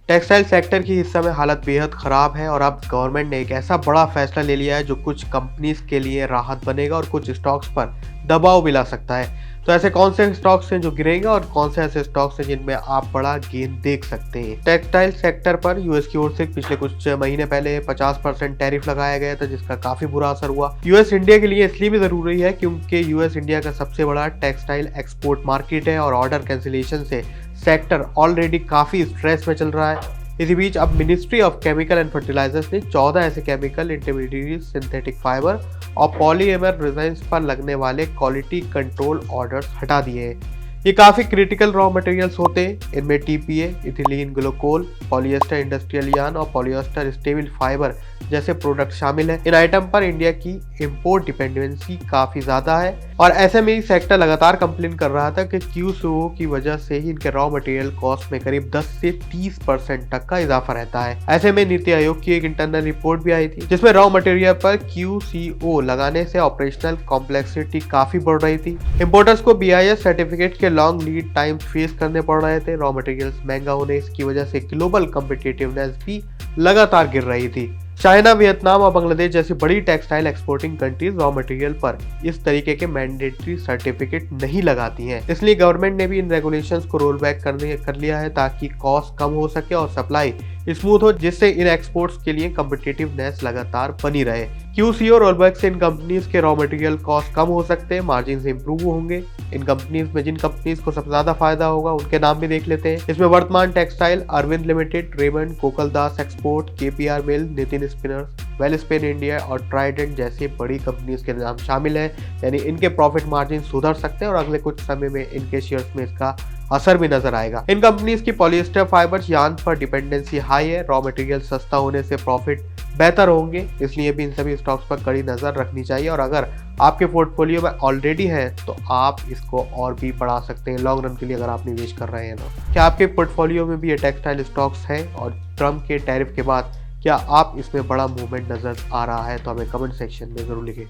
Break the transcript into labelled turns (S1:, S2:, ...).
S1: Textile sector की इस समय हालत बेहद खराब है और अब गवर्नमेंट ने एक ऐसा बड़ा फैसला ले लिया है जो कुछ कंपनीज के लिए राहत बनेगा और कुछ स्टॉक्स पर दबाव भी ला सकता है। तो ऐसे कौन से स्टॉक्स हैं जो गिरेंगे और कौन से ऐसे स्टॉक्स हैं जिनमें आप बड़ा गेन देख सकते हैं। टेक्सटाइल सेक्टर पर यूएस की ओर से पिछले कुछ महीने पहले 50% टैरिफ लगाया गया था, जिसका काफी बुरा असर हुआ। यूएस इंडिया के लिए इसलिए भी जरूरी है क्योंकि यूएस इंडिया का सबसे बड़ा टेक्सटाइल एक्सपोर्ट मार्केट है और ऑर्डर कैंसिलेशन से सेक्टर ऑलरेडी काफी स्ट्रेस में चल रहा है। इसी बीच अब ministry of chemical and fertilizers ने 14 ऐसे केमिकल इंटरमीडिएट, सिंथेटिक फाइबर और पॉलीएमर रेजिन्स पर लगने वाले क्वालिटी कंट्रोल ऑर्डर्स हटा दिए हैं। ये काफी क्रिटिकल रॉ मटेरियल्स होते हैं। इनमें TPA, ethylene glycol, polyester industrial yarn और पॉलिएस्टर स्टेबल फाइबर जैसे प्रोडक्ट शामिल हैं। इन आइटम पर इंडिया की इंपोर्ट डिपेंडेंसी काफी ज्यादा है और एसएमई सेक्टर लगातार कंप्लेन कर रहा था कि क्यूसीओ की वजह से ही इनके रॉ मटेरियल कॉस्ट में करीब 10 से 30% तक का इजाफा रहता है। ऐसे में नीति आयोग की एक इंटरनल रिपोर्ट भी आई थी जिसमें रॉ मटेरियल पर क्यूसीओ लगाने से ऑपरेशनल कॉम्प्लेक्सिटी काफी बढ़ रही थी। इंपोर्टर्स को बीआईएस सर्टिफिकेट के लॉन्ग लीड टाइम फेस करने पड़ रहे थे। रॉ मटेरियल्स महंगा होने इसकी वजह से ग्लोबल कॉम्पिटिटिवनेस भी लगातार गिर रही थी। चाइना, वियतनाम और बांग्लादेश जैसी बड़ी textile exporting countries raw material पर इस तरीके के मैंडेटरी सर्टिफिकेट नहीं लगाती हैं। इसलिए गवर्नमेंट ने भी इन रेगुलेशंस को रोल बैक कर लिया है ताकि कॉस्ट कम हो सके और सप्लाई स्मूथ हो, जिससे इन एक्सपोर्ट्स के लिए कॉम्पिटिटिवनेस लगातार बनी रहे। क्यूसीओ रोलबैक से इन कंपनीज के रॉ मटेरियल कॉस्ट कम हो सकते हैं, मार्जिन इंप्रूव होंगे। इन कंपनीज में जिन कंपनीज को सबसे ज्यादा फायदा होगा उनके नाम भी देख लेते हैं। इसमें Vardhman textile, Arvind limited, Raymond, Kokaldas export, KPR mill, Nitin spinners, Welspun India और ट्राइडेंट जैसी बड़ी कंपनीज के नाम शामिल हैं। यानी इनके प्रॉफिट मार्जिन सुधर सकते हैं और अगले कुछ समय में इनके शेयर्स में इसका असर भी नजर आएगा। इन कंपनीज की पॉलिएस्टर फाइबर्स यार्न पर डिपेंडेंसी हाई है। रॉ मटेरियल सस्ता होने से प्रॉफिट बेहतर होंगे, इसलिए भी इन सभी स्टॉक्स पर कड़ी नजर रखनी चाहिए। और अगर आपके पोर्टफोलियो में ऑलरेडी है तो आप इसको और भी बढ़ा सकते हैं लॉन्ग रन के लिए, अगर आप निवेश कर रहे हैं तो। क्या आपके पोर्टफोलियो में भी ये टेक्सटाइल स्टॉक्स हैं और ट्रम्प के टैरिफ के बाद क्या आप इसमें बड़ा मूवमेंट नजर आ रहा है? तो हमें कमेंट सेक्शन में जरूर लिखें।